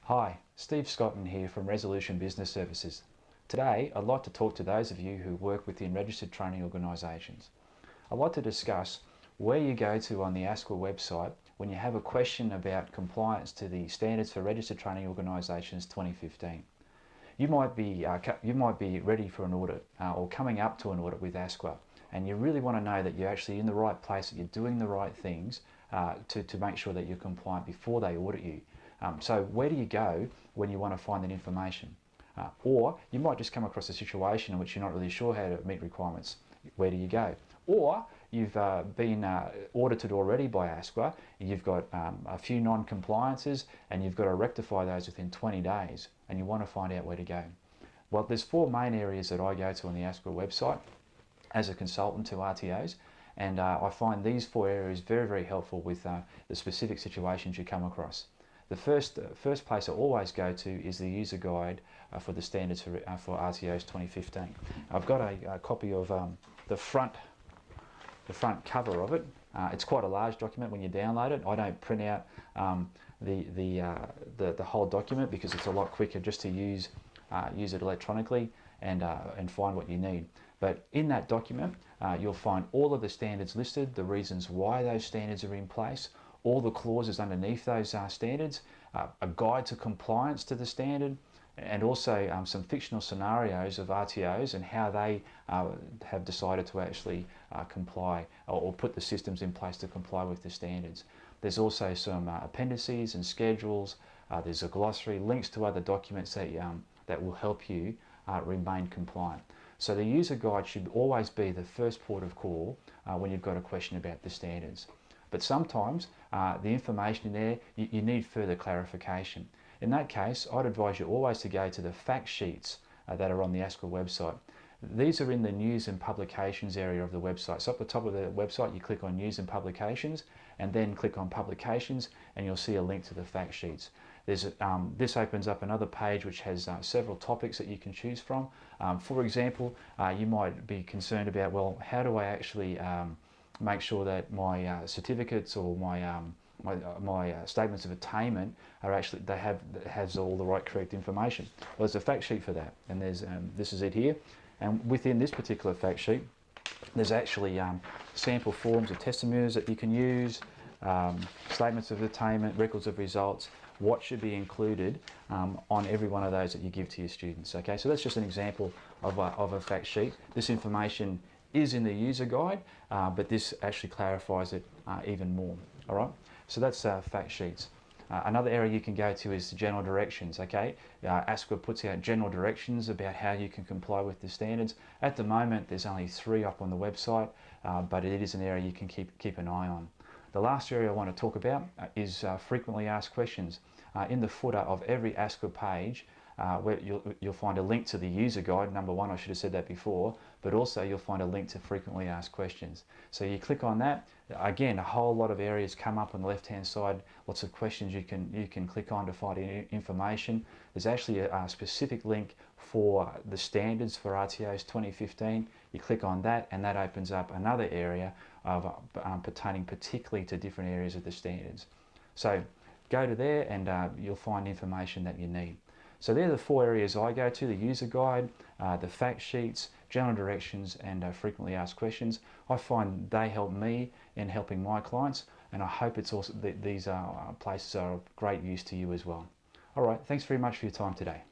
Hi, Steve Scotton here from Resolution Business Services. Today, I'd like to talk to those of you who work within registered training organisations. I'd like to discuss where you go to on the ASQA website when you have a question about compliance to the Standards for Registered Training Organisations 2015. You might be ready for an audit or coming up to an audit with ASQA, and you really want to know that you're actually in the right place, that you're doing the right things to make sure that you're compliant before they audit you. So where do you go when you want to find that information? Or you might just come across a situation in which you're not really sure how to meet requirements. Where do you go? Or you've been audited already by ASQA, you've got a few non-compliances and you've got to rectify those within 20 days and you want to find out where to go. Well, there's four main areas that I go to on the ASQA website as a consultant to RTOs, and I find these four areas very, very helpful with the specific situations you come across. The first place I always go to is the user guide for the standards for RTOs 2015. I've got a copy of the front cover of it. It's quite a large document when you download it. I don't print out the whole document because it's a lot quicker just to use it electronically and find what you need. But in that document, you'll find all of the standards listed, the reasons why those standards are in place, all the clauses underneath those standards, a guide to compliance to the standard, and also some fictional scenarios of RTOs and how they have decided to actually comply or put the systems in place to comply with the standards. There's also some appendices and schedules. There's a glossary, links to other documents that will help you remain compliant. So the user guide should always be the first port of call when you've got a question about the standards. But sometimes the information in there, you need further clarification. In that case, I'd advise you always to go to the fact sheets that are on the ASQA website. These are in the news and publications area of the website. So up the top of the website, you click on news and publications and then click on publications and you'll see a link to the fact sheets. This opens up another page which has several topics that you can choose from. For example, you might be concerned about, well, how do I actually make sure that my certificates or my statements of attainment are actually has all the right correct information. Well, there's a fact sheet for that, and there's this is it here, and within this particular fact sheet there's actually sample forms of testimonials that you can use, statements of attainment, records of results, what should be included on every one of those that you give to your students. Okay, so that's just an example of a fact sheet. This information is in the user guide, but this actually clarifies it even more. All right, so that's fact sheets. Another area you can go to is the general directions. Okay, ASQA puts out general directions about how you can comply with the standards. At the moment, there's only 3 up on the website, but it is an area you can keep an eye on. The last area I want to talk about is frequently asked questions. In the footer of every ASQA page, where you'll find a link to the user guide. Number one, I should have said that before, but also you'll find a link to frequently asked questions. So you click on that, again, a whole lot of areas come up on the left hand side, lots of questions you can click on to find information. There's actually a specific link for the standards for RTOs 2015. You click on that and that opens up another area of pertaining particularly to different areas of the standards. So go to there and you'll find information that you need. So they're the 4 areas I go to: the user guide, the fact sheets, general directions, and frequently asked questions. I find they help me in helping my clients, and I hope it's also these places are of great use to you as well. All right, thanks very much for your time today.